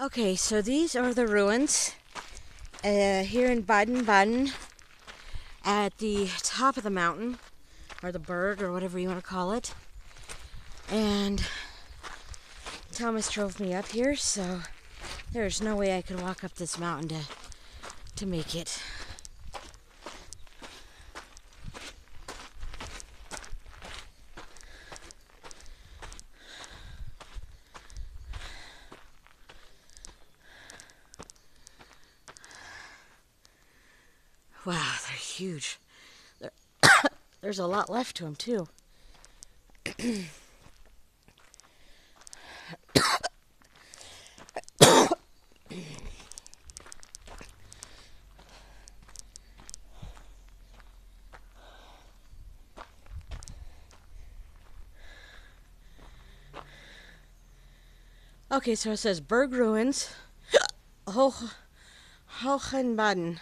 Okay, so these are the ruins here in Baden-Baden at the top of the mountain, or the berg, or whatever you want to call it. And Thomas drove me up here, so there's no way I could walk up this mountain to make it. Wow, they're huge. There's a lot left to them, too. Okay, so it says Berg Ruins, Hochenbaden.